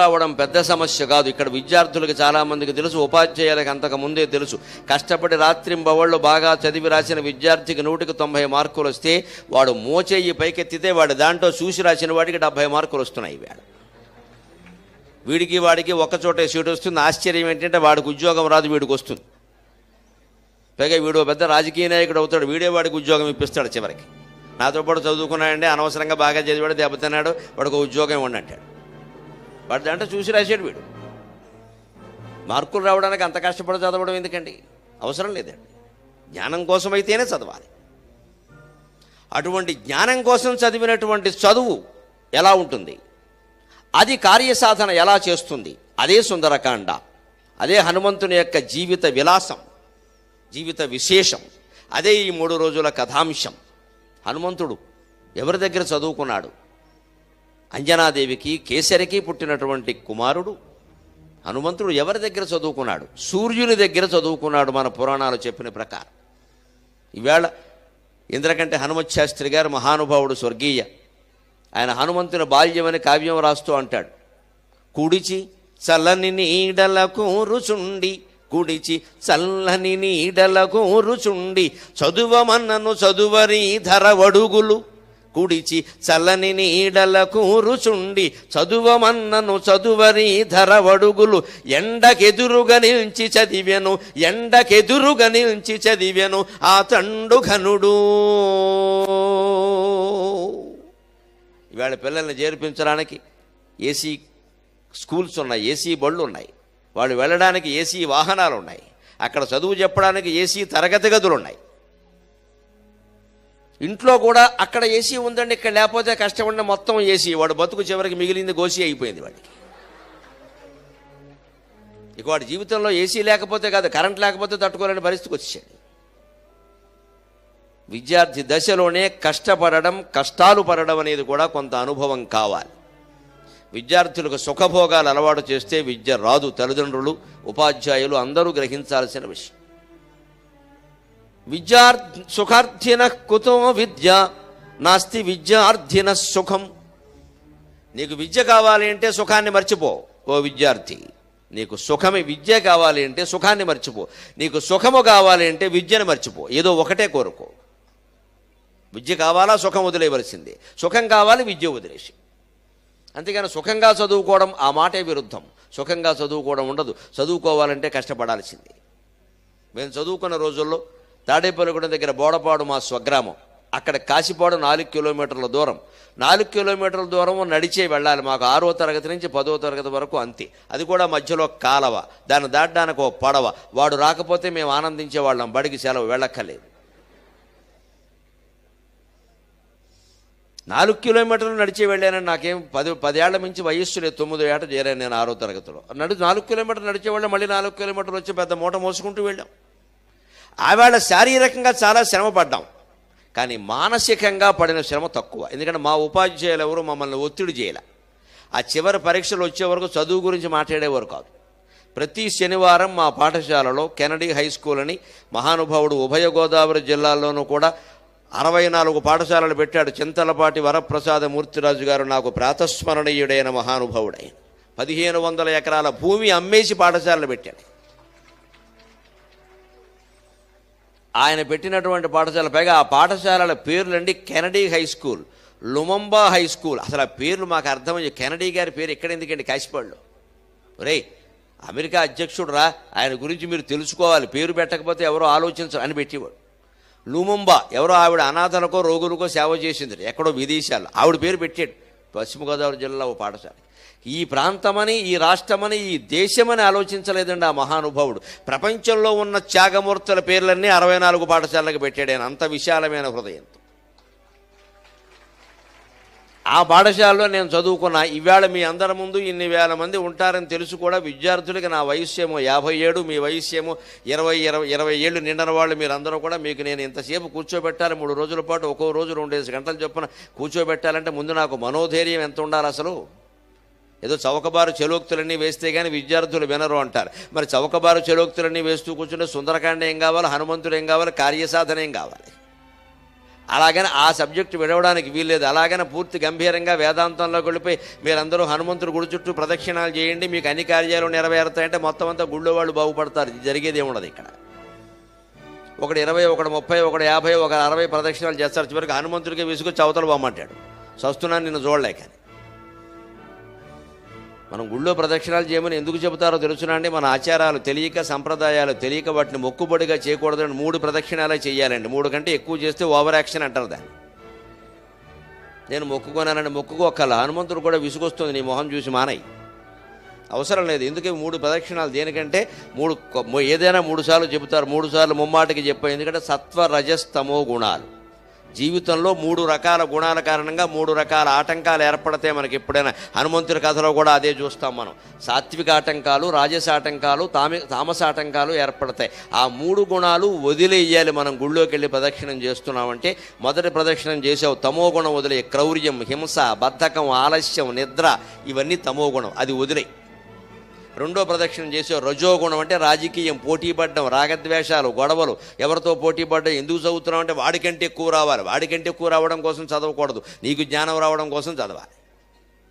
రావడం పెద్ద సమస్య కాదు. ఇక్కడ విద్యార్థులకు చాలామందికి తెలుసు, ఉపాధ్యాయులకు అంతకు ముందే తెలుసు. కష్టపడి రాత్రింబవళ్ళు బాగా చదివి రాసిన విద్యార్థికి 100కి 90 మార్కులు వస్తే వాడు మోచేయి పైకెత్తితే వాడు దాంట్లో చూసి రాసిన వాడికి 70 మార్కులు వస్తున్నాయి. వీడికి వాడికి ఒక్కచోటే సీటు వస్తుంది. ఆశ్చర్యం ఏంటంటే వాడికి ఉద్యోగం రాదు, వీడికి వస్తుంది. పైగా వీడు పెద్ద రాజకీయ నాయకుడు అవుతాడు, వీడే వాడికి ఉద్యోగం ఇప్పిస్తాడు. చివరికి నాతో పాటు చదువుకున్నాడంటే అనవసరంగా బాగా చదివాడు, దెబ్బతిన్నాడు, వాడికి ఉద్యోగం ఇవ్వండి అంటాడు. వాడి దాంట్లో చూసి రాశాడు వీడు. మార్కులు రావడానికి అంత కష్టపడి చదవడం ఎందుకండి? అవసరం లేదండి. జ్ఞానం కోసం అయితేనే చదవాలి. అటువంటి జ్ఞానం కోసం చదివినటువంటి చదువు ఎలా ఉంటుంది, అది కార్యసాధన ఎలా చేస్తుంది, అదే సుందరకాండ, అదే హనుమంతుని యొక్క జీవిత విలాసం, జీవిత విశేషం, అదే ఈ 3 రోజుల కథాంశం. హనుమంతుడు ఎవరి దగ్గర చదువుకున్నాడు? అంజనాదేవికి కేసరికి పుట్టినటువంటి కుమారుడు హనుమంతుడు ఎవరి దగ్గర చదువుకున్నాడు? సూర్యుని దగ్గర చదువుకున్నాడు. మన పురాణాలు చెప్పిన ప్రకారం ఈవేళ ఇంద్రకంటే హనుమత్శాస్త్రి గారు మహానుభావుడు, స్వర్గీయ. ఆయన హనుమంతుని బాల్యమని కావ్యం రాస్తూ అంటాడు, కుడిచి చల్లని నీడలకు రుచుండి, కుడిచి చల్లని నీడలకు రుచుండి, చదువమన్నను చదువరి ధరవడుగులు. కుడిచి చల్లని నీడలకు రుచుండి, చదువమన్నను చదువరి ధరవడుగులు. ఎండకెదురుగా నిలిచి చదివెను, ఎండకెదురుగా నిలిచి చదివెను ఆ తండు ఘనుడు. ఇవాళ పిల్లల్ని చేర్పించడానికి ఏసీ స్కూల్స్ ఉన్నాయి, ఏసీ బళ్ళు ఉన్నాయి, వాళ్ళు వెళ్ళడానికి ఏసీ వాహనాలు ఉన్నాయి, అక్కడ చదువు చెప్పడానికి ఏసీ తరగతి గదులు ఉన్నాయి. ఇంట్లో కూడా అక్కడ ఏసీ ఉందండి, ఇక్కడ లేకపోతే కష్టపడిన మొత్తం ఏసీ. వాడు బతుకు చివరికి మిగిలింది గోసీ అయిపోయింది వాడికి. ఇక వాడి జీవితంలో ఏసీ లేకపోతే కాదు, కరెంట్ లేకపోతే తట్టుకోలేని పరిస్థితికి వచ్చేసాడు. విద్యార్థి దశలోనే కష్టపడడం, కష్టాలు పడడం అనేది కూడా కొంత అనుభవం కావాలి. విద్యార్థులకు సుఖభోగాలు అలవాటు చేస్తే విద్య రాదు. తల్లిదండ్రులు, ఉపాధ్యాయులు అందరూ గ్రహించాల్సిన విషయం. సుఖార్థిన కుతో విద్య నాస్తి విద్యార్థిన సుఖం. నీకు విద్య కావాలి అంటే సుఖాన్ని మర్చిపో ఓ విద్యార్థి. నీకు సుఖమే విద్య కావాలి అంటే సుఖాన్ని మర్చిపో. నీకు సుఖము కావాలి అంటే విద్యను మర్చిపో. ఏదో ఒకటే కోరుకో. విద్య కావాలా, సుఖం వదిలేయవలసిందే. సుఖం కావాలి, విద్య వదిలేసి. అంతేగాని సుఖంగా చదువుకోవడం ఆ మాటే విరుద్ధం. సుఖంగా చదువుకోవడం ఉండదు. చదువుకోవాలంటే కష్టపడాల్సింది. మేము చదువుకున్న రోజుల్లో తాడేపల్లిగూడెం దగ్గర బోడపాడు మా స్వగ్రామం. అక్కడ కాశీపాడు 4 కిలోమీటర్ల దూరం. 4 కిలోమీటర్ల దూరం నడిచే వెళ్ళాలి. మాకు 6వ తరగతి నుంచి 10వ తరగతి వరకు అంతే. అది కూడా మధ్యలో కాలవ, దాన్ని దాటడానికి ఒక పడవ. వాడు రాకపోతే మేము ఆనందించేవాళ్ళం, బడికి సెలవు వెళ్ళక్కర్లేదు. 4 కిలోమీటర్లు నడిచి వెళ్ళానని నాకేం 10 ఏళ్ల మించి వయస్సు లేదు. 9 ఏట చేరాను నేను 6వ తరగతిలో. 4 కిలోమీటర్లు నడిచేవాళ్ళం, మళ్ళీ 4 కిలోమీటర్లు వచ్చి పెద్ద మూట మోసుకుంటూ వెళ్ళాం. ఆవేళ శారీరకంగా చాలా శ్రమ పడ్డాం, కానీ మానసికంగా పడిన శ్రమ తక్కువ. ఎందుకంటే మా ఉపాధ్యాయులు ఎవరు మమ్మల్ని ఒత్తిడి చేయాల. ఆ చివరి పరీక్షలు వచ్చే వరకు చదువు గురించి మాట్లాడేవారు కాదు. ప్రతి శనివారం మా పాఠశాలలో కెనడీ హై స్కూల్ అని మహానుభావుడు ఉభయ గోదావరి జిల్లాల్లోనూ కూడా 64 పాఠశాలలు పెట్టాడు. చింతలపాటి వరప్రసాద మూర్తిరాజు గారు నాకు ప్రాతస్మరణీయుడైన మహానుభావుడైన 1500 ఎకరాల భూమి అమ్మేసి పాఠశాలలు పెట్టాడు. ఆయన పెట్టినటువంటి పాఠశాల, పైగా ఆ పాఠశాలల పేర్లండి Kennedy high school, Lumumba high school. అసలు ఆ పేర్లు మాకు అర్థమయ్యే. కెనడీ గారి పేరు ఎక్కడ ఎందుకండి? కాశీపాడులో. ఒరేయ్, అమెరికా అధ్యక్షుడు రా, ఆయన గురించి మీరు తెలుసుకోవాలి, పేరు పెట్టకపోతే ఎవరో ఆలోచించరు అని పెట్టేవాడు. లుమంబా ఎవరో ఆవిడ అనాథలకో రోగులకో సేవ చేసింది, ఎక్కడో విదేశాల్లో. ఆవిడ పేరు పెట్టాడు. పశ్చిమ గోదావరి జిల్లాలో ఓ పాఠశాల. ఈ ప్రాంతమని, ఈ రాష్ట్రమని, ఈ దేశమని ఆలోచించలేదండి ఆ మహానుభావుడు. ప్రపంచంలో ఉన్న త్యాగమూర్తుల పేర్లన్నీ 64 పాఠశాలకు పెట్టాడు ఆయన. అంత విశాలమైన హృదయంతో ఆ పాఠశాలలో నేను చదువుకున్నా. ఈవేళ మీ అందరి ముందు ఇన్ని వేల మంది ఉంటారని తెలుసు కూడా. విద్యార్థులకి నా వయస్సు ఏమో 57, మీ వయస్సు ఏమో 20 ఏళ్ళు నిండిన వాళ్ళు మీరందరూ కూడా. మీకు నేను ఇంతసేపు కూర్చోబెట్టాలి, 3 రోజుల పాటు ఒక్కో రోజు 2 గంటలు చొప్పున కూర్చోబెట్టాలంటే ముందు నాకు మనోధైర్యం ఎంత ఉండాలి అసలు. ఏదో చౌకబారు చెలోక్తులన్నీ వేస్తే కానీ విద్యార్థులు వినరు అంటారు. మరి చౌకబారు చెలోక్తులన్నీ వేస్తూ కూర్చుంటే సుందరకాండ ఏం కావాలి, హనుమంతుడు ఏం కావాలి, కార్యసాధన ఏం కావాలి? అలాగని ఆ సబ్జెక్టు విడవడానికి వీల్లేదు. అలాగని పూర్తి గంభీరంగా వేదాంతంలోకి వెళ్ళిపోయి మీరందరూ హనుమంతుడు గుడి చుట్టూ ప్రదక్షిణాలు చేయండి మీకు అన్ని కార్యాలు నెరవేరుతాయంటే మొత్తం అంతా గుళ్ళో వాళ్ళు బాగుపడతారు. జరిగేది ఏముండదు ఇక్కడ. ఒకడు 20, ఒకడు 30, ఒకడు 50, ఒకడు 60 ప్రదక్షిణాలు చేస్తారు. చివరికి హనుమంతుడికి విసుకొచ్చి అవతల పోమంటాడు. చస్తున్నాను నిన్ను చూడలేక. మనం గుళ్ళో ప్రదక్షిణాలు చేయమని ఎందుకు చెబుతారో తెలుసునండి. మన ఆచారాలు తెలియక, సంప్రదాయాలు తెలియక వాటిని మొక్కుబడిగా చేయకూడదని 3 ప్రదక్షిణాలే చేయాలండి. 3 కంటే ఎక్కువ చేస్తే ఓవర్ యాక్షన్ అంటారు దాన్ని. నేను మొక్కుకోనానని మొక్కుకోక్కల. హనుమంతుడు కూడా విసుగొస్తుంది నీ మొహం చూసి మానයි. అవసరం లేదు. ఎందుకే 3 ప్రదక్షిణాలు దేనికంటే ఏదైనా 3 సార్లు చెబుతారు. 3 సార్లు ముమ్మాటికి చెప్పారు. ఎందుకంటే సత్వ రజస్తమో గుణాలు జీవితంలో 3 రకాల గుణాల కారణంగా 3 రకాల ఆటంకాలు ఏర్పడితే మనకి ఎప్పుడైనా హనుమంతుడి కథలో కూడా అదే చూస్తాం మనం. సాత్విక ఆటంకాలు, రాజస ఆటంకాలు, తామస ఆటంకాలు ఏర్పడతాయి. ఆ 3 గుణాలు వదిలేయాలి. మనం గుళ్ళోకి వెళ్ళి ప్రదక్షిణం చేస్తున్నామంటే మొదటి ప్రదక్షిణం చేసావు తమో గుణం వదిలే. క్రౌర్యం, హింస, బద్ధకం, ఆలస్యం, నిద్ర ఇవన్నీ తమో గుణం, అది వదిలే. రెండో ప్రదక్షిణం చేసే రజోగుణం అంటే రాజకీయం, పోటీపడ్డం, రాగద్వేషాలు, గొడవలు, ఎవరితో పోటీపడ్డం, ఎందుకు చదువుతున్నావు అంటే వాడికంటే ఎక్కువ రావాలి. వాడికంటే ఎక్కువ రావడం కోసం చదవకూడదు, నీకు జ్ఞానం రావడం కోసం చదవాలి.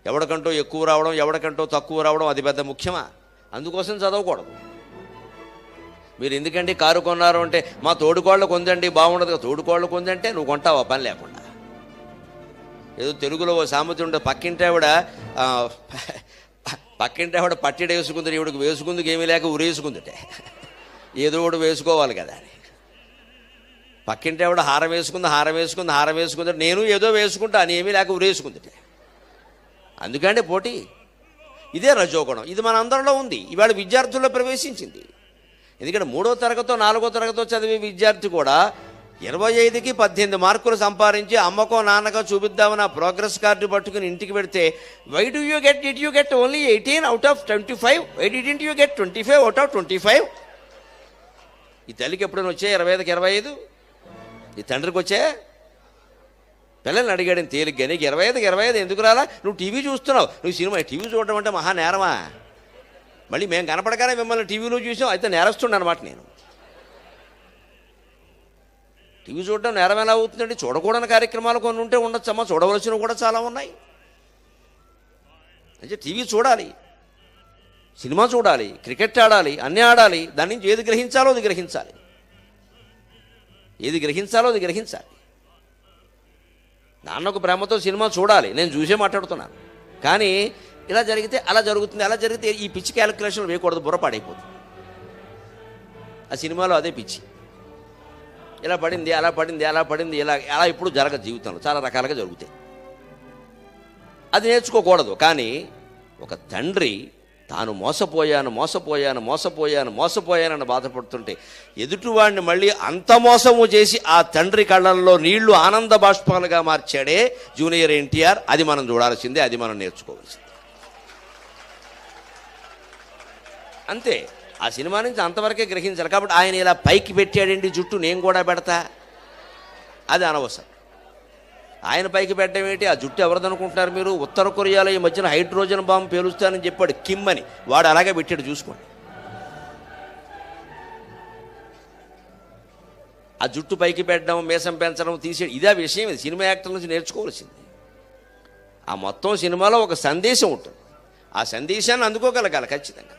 ఎవడికంటో ఎక్కువ రావడం, ఎవడికంటో తక్కువ రావడం అది పెద్ద ముఖ్యమా? అందుకోసం చదవకూడదు. మీరు ఎందుకంటే కారు కొన్నారు అంటే మా తోడుకోళ్ళు కొందండి బాగుండదు. తోడుకోళ్ళు కొందంటే నువ్వు కొంటావా పని లేకుండా? ఏదో తెలుగులో ఓ సామెత ఉంటే పక్కింటి ఆవిడ పట్టిడ వేసుకుంది, ఈవిడికి వేసుకుందుకు ఏమీ లేక ఉరేసుకుందిటే. ఏదో ఒకటి వేసుకోవాలి కదా అని. పక్కింటి ఆవిడ హారం వేసుకుంది, నేను ఏదో వేసుకుంటా అని ఏమీ లేక ఉరేసుకుందిటే. అందుకంటే పోటీ. ఇదే రజోగుణం. ఇది మన అందరిలో ఉంది. ఇవాళ విద్యార్థుల్లో ప్రవేశించింది. ఎందుకంటే 3వ తరగతో 4వ తరగతో చదివే విద్యార్థి కూడా 25కి 18 మార్కులు సంపాదించి అమ్మకో నాన్నకో చూపిద్దామని ఆ ప్రోగ్రెస్ కార్డు పట్టుకుని ఇంటికి పెడితే did you get only 18 out of 25? Why didn't you get 25 out of 25? ఈ తల్లికి ఎప్పుడైనా వచ్చాయి 25కి 25? ఈ తండ్రికి వచ్చా? పిల్లల్ని అడిగాడు తేలిగ్గా, నీకు 25కి 25 ఎందుకు రాలా? నువ్వు టీవీ చూస్తున్నావు. నువ్వు సినిమా టీవీ చూడడం అంటే మహా నేరమా? మళ్ళీ మేము కనపడగానే మిమ్మల్ని టీవీలో చూసాం, అయితే నేరస్తుండ అనమాట నేను. టీవీ చూడడం నేరం ఎలా అవుతుందండి? చూడకూడని కార్యక్రమాలు కొన్ని ఉంటే ఉండొచ్చమ్మా, చూడవలసినవి కూడా చాలా ఉన్నాయి. అంటే టీవీ చూడాలి, సినిమా చూడాలి, క్రికెట్ ఆడాలి, అన్నీ ఆడాలి. దాని నుంచి ఏది గ్రహించాలో అది గ్రహించాలి. నాన్నకు ప్రేమతో సినిమా చూడాలి, నేను చూసే మాట్లాడుతున్నాను. కానీ ఇలా జరిగితే అలా జరిగితే ఈ పిచ్చి క్యాలిక్యులేషన్ వేయకూడదు, బుర్ర పాడైపోతుంది. ఆ సినిమాలో అదే పిచ్చి. ఇలా పడింది, అలా పడింది, ఇలా ఇప్పుడు జరగదు. జీవితంలో చాలా రకాలుగా జరుగుతాయి. అది నేర్చుకోకూడదు. కానీ ఒక తండ్రి తాను మోసపోయానని బాధపడుతుంటే ఎదుటివాడిని మళ్ళీ అంత మోసము చేసి ఆ తండ్రి కళ్ళల్లో నీళ్లు ఆనంద బాష్పాలుగా మార్చాడే జూనియర్ ఎన్టీఆర్. అది మనం చూడాల్సిందే, అది మనం నేర్చుకోవాల్సిందే. అంతే. ఆ సినిమా నుంచి అంతవరకే గ్రహించాలి. కాబట్టి ఆయన ఇలా పైకి పెట్టాడండి జుట్టు, నేను కూడా పెడతా, అది అనవసరం. ఆయన పైకి పెట్టడం ఏంటి? ఆ జుట్టు ఎవరిదనుకుంటున్నారు మీరు? ఉత్తర కొరియాలో ఈ మధ్యన హైడ్రోజన్ బాంబు పేలుస్తానని చెప్పాడు కిమ్ అని, వాడు అలాగే పెట్టాడు, చూసుకోండి. ఆ జుట్టు పైకి పెట్టడం, మీసం పెంచడం, తీసేయడం, ఇదే విషయం. ఇది సినిమా యాక్టర్ నుంచి నేర్చుకోవాల్సింది. ఆ మొత్తం సినిమాలో ఒక సందేశం ఉంటుంది. ఆ సందేశాన్ని అందుకోగలగాలి ఖచ్చితంగా.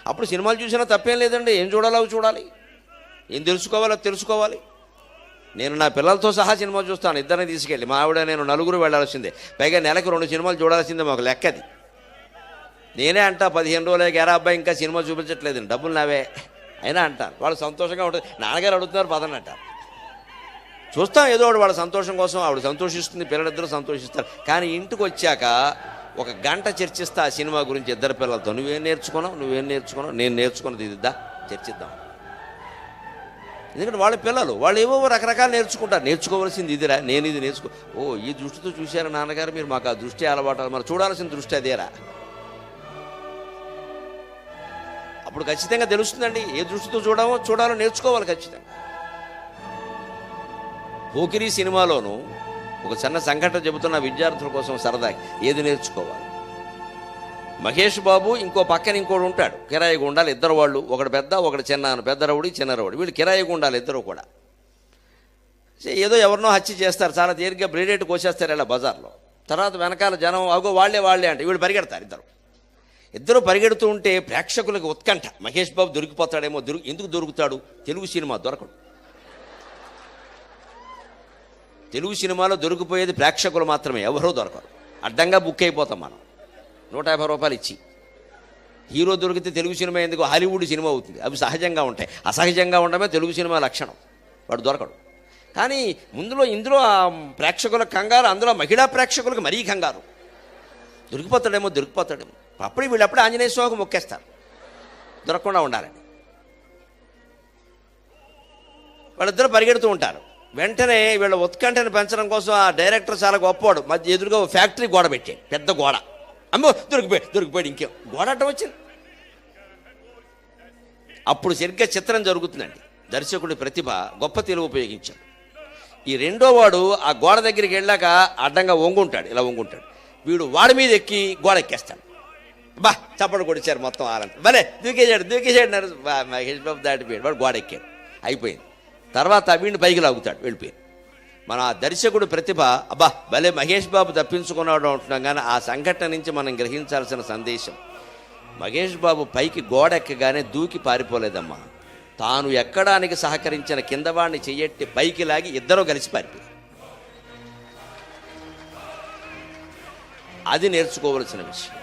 అప్పుడు సినిమాలు చూసినా తప్పేం లేదండి. ఏం చూడాలో అవి చూడాలి, ఏం తెలుసుకోవాలో తెలుసుకోవాలి. నేను నా పిల్లలతో సహా సినిమా చూస్తాను, ఇద్దరిని తీసుకెళ్ళి. మా ఆవిడ నేను నలుగురు వెళ్ళాల్సిందే. పైగా నెలకు 2 సినిమాలు చూడాల్సిందే, మాకు లెక్కది. నేనే అంటా 15 రోజులకి ఎరా అబ్బాయి ఇంకా సినిమా చూపించట్లేదు, డబ్బులు నావే అయినా అంటాను. వాళ్ళు సంతోషంగా ఉంటుంది. నాన్నగారు అడుగుతున్నారు పదని అంటారు. చూస్తాం ఏదో ఒకటి వాళ్ళ సంతోషం కోసం. ఆవిడ సంతోషిస్తుంది, పిల్లలిద్దరూ సంతోషిస్తారు. కానీ ఇంటికి వచ్చాక 1 గంట చర్చిస్తా ఆ సినిమా గురించి ఇద్దరు పిల్లలతో. నువ్వేం నేర్చుకున్నావు, నేను నేర్చుకున్నది ఇదిద్దా, చర్చిద్దాం. ఎందుకంటే వాళ్ళ పిల్లలు వాళ్ళు ఏవో రకరకాలు నేర్చుకుంటారు. నేర్చుకోవాల్సింది ఇదిరా, నేను ఇది ఈ దృష్టితో చూశారు నాన్నగారు మీరు, మాకు ఆ దృష్టి అలవాటు, మరి చూడాల్సిన దృష్టి అదేరా. అప్పుడు ఖచ్చితంగా తెలుస్తుందండి ఏ దృష్టితో చూడాలో నేర్చుకోవాలి ఖచ్చితంగా. పోకిరి సినిమాలోనూ ఒక చిన్న సంఘటన చెబుతున్న విద్యార్థుల కోసం సరదాకి, ఏది నేర్చుకోవాలి. మహేష్ బాబు ఇంకో పక్కన ఇంకోటి ఉంటాడు, కిరాయి గుండాలు ఇద్దరు. వాళ్ళు ఒకడు పెద్ద, ఒకడు చిన్న రౌడీ, చిన్న రౌడీ. వీళ్ళు కిరాయి గుండాలు ఇద్దరు కూడా. ఏదో ఎవరినో హత్య చేస్తారు, చాలా తేలిగ్గా బ్లేడెట్ కోసేస్తారు ఇలా బజార్లో. తర్వాత వెనకాల జనం అగో వాళ్ళే అంటే వీళ్ళు పరిగెడతారు. ఇద్దరు పరిగెడుతూ ఉంటే ప్రేక్షకులకు ఉత్కంఠ, మహేష్ బాబు దొరికిపోతాడేమో. ఎందుకు దొరుకుతాడు? తెలుగు సినిమా దొరకడు. తెలుగు సినిమాలో దొరికిపోయేది ప్రేక్షకులు మాత్రమే, ఎవరో దొరకరు. అడ్డంగా బుక్ అయిపోతాం మనం 150 రూపాయలు ఇచ్చి. హీరో దొరికితే తెలుగు సినిమా ఎందుకు, హాలీవుడ్ సినిమా అవుతుంది. అవి సహజంగా ఉంటాయి. అసహజంగా ఉండమే తెలుగు సినిమా లక్షణం. వాడు దొరకడు. కానీ ఇందులో ఆ ప్రేక్షకుల కంగారు, అందులో మహిళా ప్రేక్షకులకు మరీ కంగారు. దొరికిపోతాడేమో. వీళ్ళప్పుడే ఆంజనేయ స్వామికి మొక్కేస్తారు దొరకకుండా ఉండాలని. వాళ్ళిద్దరూ పరిగెడుతూ ఉంటారు. వెంటనే వీళ్ళ ఉత్కంఠను పెంచడం కోసం ఆ డైరెక్టర్ చాలా గొప్పవాడు. మధ్య ఎదురుగా ఫ్యాక్టరీ గోడ పెట్టాడు, పెద్ద గోడ. అమ్మో దొరికిపోయాడు. ఇంకేం గోడ అడ్డం వచ్చింది. అప్పుడు సరిగ్గా చిత్రం జరుగుతుందండి. దర్శకుడి ప్రతిభ, గొప్ప తెలివి ఉపయోగించాడు. ఈ రెండో వాడు ఆ గోడ దగ్గరికి వెళ్ళాక అడ్డంగా ఇలా వంగుంటాడు. వీడు వాడి మీద ఎక్కి గోడ ఎక్కేస్తాడు. చప్పడు కొడిచారు మొత్తం ఆలంటే. భలే దూకేశాడు మహేష్ బాబు దాటిపోయాడు. వాడు గోడ ఎక్కాడు, అయిపోయింది. తర్వాత వీడిని పైకి లాగుతాడు, వెళ్ళిపోయాడు. మన ఆ దర్శకుడు ప్రతిభ, భలే మహేష్ బాబు తప్పించుకున్నాడు అంటున్నాం. కానీ ఆ సంఘటన నుంచి మనం గ్రహించాల్సిన సందేశం, మహేష్ బాబు పైకి గోడ ఎక్కగానే దూకి పారిపోలేదమ్మా. తాను ఎక్కడానికి సహకరించిన కిందవాడిని చెయ్యట్టి పైకి లాగి ఇద్దరూ కలిసి పారిపోయారు. అది నేర్చుకోవలసిన విషయం.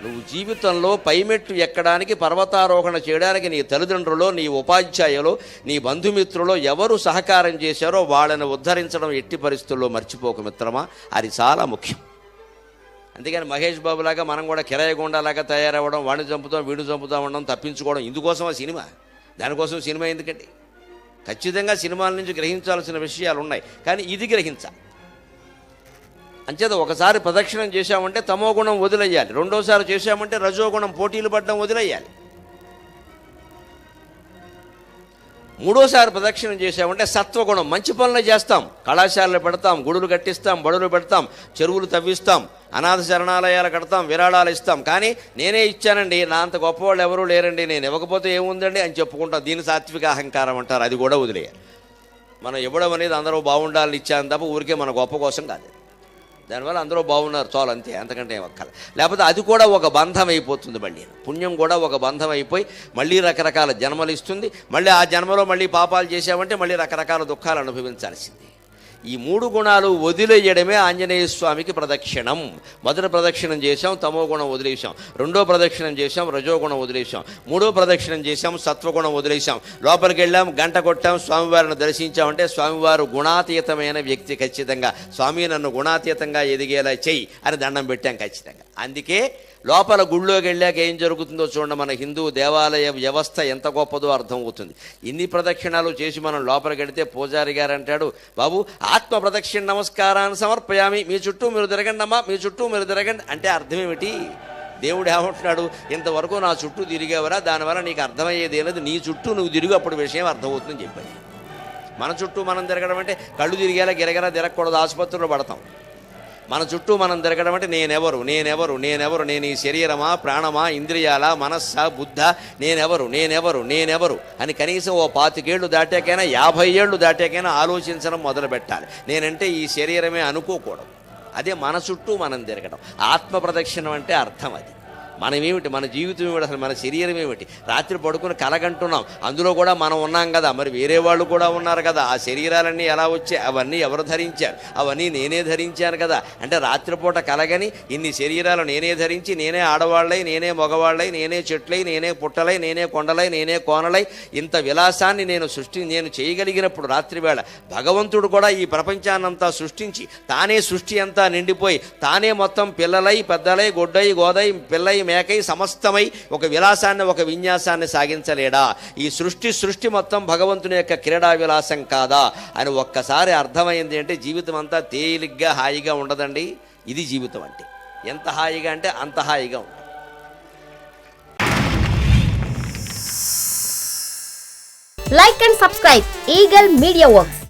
నువ్వు జీవితంలో పైమెట్టు ఎక్కడానికి, పర్వతారోహణ చేయడానికి నీ తల్లిదండ్రులో, నీ ఉపాధ్యాయులో, నీ బంధుమిత్రులో ఎవరు సహకారం చేశారో వాళ్ళని ఉద్ధరించడం ఎట్టి పరిస్థితుల్లో మర్చిపోక మిత్రమా. అది చాలా ముఖ్యం. అందుకని మహేష్ బాబులాగా మనం కూడా కిరాయి గుండాలాగా తయారవ్వడం, వాడిని చంపుతాం వీడిని చంపుతాం ఉండడం, తప్పించుకోవడం, ఇందుకోసం ఆ సినిమా. దానికోసం సినిమా ఎందుకండి? ఖచ్చితంగా సినిమాల నుంచి గ్రహించాల్సిన విషయాలు ఉన్నాయి, కానీ ఇది గ్రహించాలి. అంచేత ఒకసారి ప్రదక్షిణం చేశామంటే తమో గుణం వదిలేయాలి. రెండోసారి చేశామంటే రజోగుణం పోటీలు పడడం వదిలేయాలి. మూడోసారి ప్రదక్షిణం చేశామంటే సత్వగుణం, మంచి పనులు చేస్తాం. కళాశాలలు పెడతాం, గుడులు కట్టిస్తాం, బడులు పెడతాం, చెరువులు తవ్విస్తాం, అనాథ శరణాలయాలు కడతాం, విరాళాలు ఇస్తాం. కానీ నేనే ఇచ్చానండి, నా అంత గొప్పవాళ్ళు ఎవరూ లేరండి, నేను ఇవ్వకపోతే ఏముందండి అని చెప్పుకుంటాం. దీని సాత్విక అహంకారం అంటారు. అది కూడా వదిలేయాలి. మనం ఇవ్వడం అనేది అందరూ బాగుండాలని ఇచ్చాను తప్ప ఊరికే మన గొప్ప కోసం కాదు. దానివల్ల అందరూ బాగున్నారు చాలు, అంతే, అంతకంటే ఒక్కల. లేకపోతే అది కూడా ఒక బంధం అయిపోతుంది. మళ్ళీ పుణ్యం కూడా ఒక బంధం అయిపోయి మళ్ళీ రకరకాల జన్మలు ఇస్తుంది. మళ్ళీ ఆ జన్మలో మళ్ళీ పాపాలు చేసామంటే మళ్ళీ రకరకాల దుఃఖాలు అనుభవించాల్సింది. ఈ మూడు గుణాలు వదిలేయడమే ఆంజనేయ స్వామికి ప్రదక్షిణం. మొదటి ప్రదక్షిణం చేశాం, తమో గుణం వదిలేసాం. రెండో ప్రదక్షిణం చేశాం, రజోగుణం వదిలేసాం. మూడో ప్రదక్షిణం చేశాం, సత్వగుణం వదిలేసాం. లోపలికి వెళ్ళాం, గంట కొట్టాం, స్వామివారిని దర్శించామంటే స్వామివారు గుణాతీతమైన వ్యక్తి. ఖచ్చితంగా స్వామి నన్ను గుణాతీతంగా ఎదిగేలా చెయ్యి అని దండం పెట్టాం ఖచ్చితంగా. అందుకే లోపల గుళ్ళోకి వెళ్ళాక ఏం జరుగుతుందో చూడండి. మన హిందూ దేవాలయ వ్యవస్థ ఎంత గొప్పదో అర్థమవుతుంది. ఇన్ని ప్రదక్షిణాలు చేసి మనం లోపలికి వెళితే పూజారి గారు అంటాడు, బాబు ఆత్మ ప్రదక్షిణ నమస్కారాన్ని సమర్పయామి, మీ చుట్టూ మీరు తిరగండి అమ్మా, మీ చుట్టూ మీరు తిరగండి. అంటే అర్థం ఏమిటి? దేవుడు ఏమంటున్నాడు, ఇంతవరకు నా చుట్టూ తిరిగేవరా, దానివల్ల నీకు అర్థమయ్యేది ఏలేదు, నీ చుట్టూ నువ్వు తిరిగి అప్పుడు విషయం అర్థమవుతుందని చెప్పాడు. మన చుట్టూ మనం తిరగడం అంటే కళ్ళు తిరిగేలా గిరగరా తిరగకూడదు, ఆసుపత్రిలో పడతాం. మన చుట్టూ మనం తిరగడం అంటే నేనెవరు, నేను ఈ శరీరమా, ప్రాణమా, ఇంద్రియాల, మనస్సా, బుద్ధ, నేనెవరు అని కనీసం ఓ 25 ఏళ్ళు దాటాకైనా 50 ఏళ్ళు దాటాకైనా ఆలోచించడం మొదలు పెట్టాలి. నేనంటే ఈ శరీరమే అనుకోకూడదు. అదే మన చుట్టూ మనం తిరగడం. ఆత్మ ప్రదక్షిణం అంటే అర్థం అది. మనమేమిటి, మన జీవితం ఏమిటి, అసలు మన శరీరం ఏమిటి? రాత్రి పడుకుని కలగంటున్నాం, అందులో కూడా మనం ఉన్నాం కదా, మరి వేరే వాళ్ళు కూడా ఉన్నారు కదా. ఆ శరీరాలన్నీ ఎలా వచ్చాయి, అవన్నీ ఎవరు ధరించారు? అవన్నీ నేనే ధరించాను కదా. అంటే రాత్రిపూట కలగని ఇన్ని శరీరాలు నేనే ధరించి, నేనే ఆడవాళ్ళై, నేనే మగవాళ్ళై, నేనే చెట్లై, నేనే పుట్టలై, నేనే కొండలై, నేనే కోనలై, ఇంత విలాసాన్ని నేను చేయగలిగినప్పుడు రాత్రివేళ భగవంతుడు కూడా ఈ ప్రపంచాన్నంతా సృష్టించి తానే సృష్టి అంతా నిండిపోయి తానే మొత్తం పిల్లలై, పెద్దలై, గొడ్డై, గోదై, పిల్లై, మేకై, సమస్తమై ఒక విలాసాన్ని, ఒక విన్యాసాన్ని సాగించలేడా? ఈ సృష్టి మొత్తం భగవంతుని యొక్క క్రీడా విలాసం కాదా అని ఒక్కసారి అర్థమైంది అంటే జీవితం అంతా తేలిగ్గా హాయిగా ఉండదండి. ఇది జీవితం అంటే. ఎంత హాయిగా అంటే అంత హాయిగా ఉంటుంది. Like and subscribe Eagle Media Works.